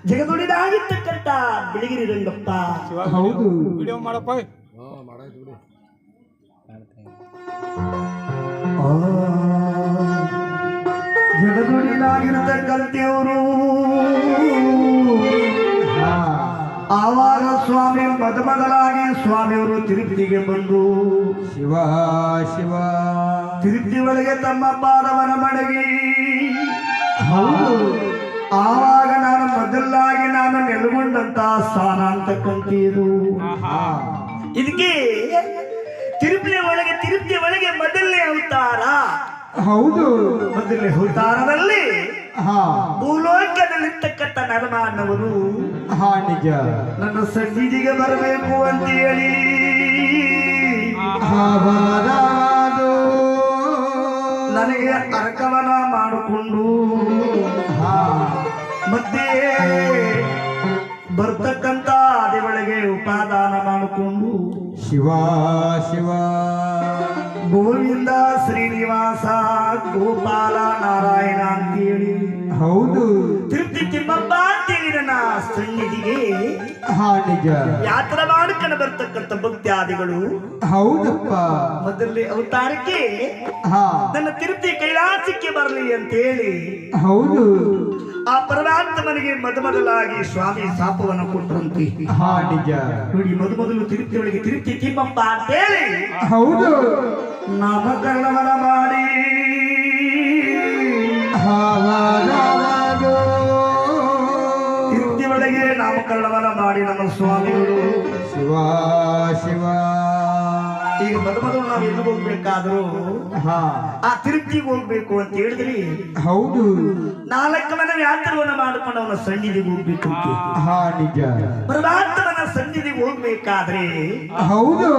ಜಗದೊಡಿದಾಗಿರ್ತಕ್ಕಂಥ ಬಿಳಿಗಿರಿ ರಂಗಪ್ಪ ಹೌದು ವಿಡಿಯೋ ಮಾಡಪ್ಪ ಜಗದೊಡಿದಾಗಿರ್ತಕ್ಕಂಥವರು ಆವಾಗ ಸ್ವಾಮಿ ಮೊದಲಾಗಿ ಸ್ವಾಮಿಯವರು ತಿರುಪತಿಗೆ ಬಂದು ಶಿವ ಶಿವ ತಿರುಪತಿ ಒಳಗೆ ತಮ್ಮ ಪಾದವನ ಮಡಗಿ ಹೌದು ಆವಾಗ ಮೊದಲಾಗಿ ನಾನು ನೆಲೆಗೊಂಡಂತ ಸ್ಥಾನ ಅಂತಕ್ಕಂಥದ್ದು ಇದಕ್ಕೆ ತಿರುಪತಿ ಒಳಗೆ ಮೊದಲನೇ ಅವತಾರ ಹೌದು ಮೊದಲನೇ ಅವತಾರದಲ್ಲಿ ಭೂಲೋಕದಲ್ಲಿರ್ತಕ್ಕಂಥ ನರಮಾನವರು ನಿಜ ನನ್ನ ಸನ್ನಿಧಿಗೆ ಬರಬೇಕು ಅಂತ ಹೇಳಿ ನನಗೆ ಅರ್ಕವನ ಮಾಡಿಕೊಂಡು ಮತ್ತೆ ಬರ್ತಕ್ಕಂಥ ಅದೇ ಉಪಾದಾನ ಮಾಡಿಕೊಂಡು ಶಿವ ಶಿವ ಗೋವಿಂದ ಶ್ರೀನಿವಾಸ ಗೋಪಾಲ ನಾರಾಯಣ ಅಂತೇಳಿ ಹೌದು ತಿರುಪತಿ ತಿಮ್ಮಪ್ಪ ಅಂತೇಳಿ ನನ್ನ ಸನ್ನಿಧಿಗೆ ನಿಜ ಯಾತ್ರೆ ಮಾಡ್ಕೊಂಡು ಬರ್ತಕ್ಕಂಥ ಭಕ್ತ್ಯಾದಿಗಳು ಹೌದಪ್ಪ ಮೊದಲನೇ ಅವತಾರಕ್ಕೆ ನನ್ನ ತಿರುಪತಿ ಕೈಲಾಸಕ್ಕೆ ಬರಲಿ ಅಂತೇಳಿ ಹೌದು ಆ ಪರಮಾತ್ಮನಿಗೆ ಮೊದಲಾಗಿ ಸ್ವಾಮಿ ಶಾಪವನ್ನು ಕೊಟ್ಟರಂತೆ ನಿಜ ನೋಡಿ ಮೊದಲು ತಿರುಪತಿ ಒಳಗೆ ತಿರುಪತಿ ತಿಮ್ಮಪ್ಪ ಅಂತೇಳಿ ಹೌದು ನಾಮಕರಣವನ ಮಾಡಿ ತಿರುಪತಿ ಒಳಗೆ ನಾಮಕರಣವನ ಮಾಡಿ ನಮ್ಮ ಸ್ವಾಮಿಗಳು ಶಿವ ಶಿವ ಈಗ ಮೊದಲು ನಾವು ಎಲ್ಲಿ ಹೋಗ್ಬೇಕಾದ್ರು ಆ ತಿರುಪ್ತಿಗೆ ಹೋಗ್ಬೇಕು ಅಂತ ಹೇಳಿದ್ರಿ ಹೌದು 4 ಮನೆ ಯಾತ್ರೆಯನ್ನ ಮಾಡಿಕೊಂಡು ಅವನ ಸನ್ನಿಧಿಗೆ ಹೋಗ್ಬೇಕು ನಿಜ ಪರಮಾತ್ಮನ ಸನ್ನಿಧಿಗೆ ಹೋಗ್ಬೇಕಾದ್ರೆ ಹೌದು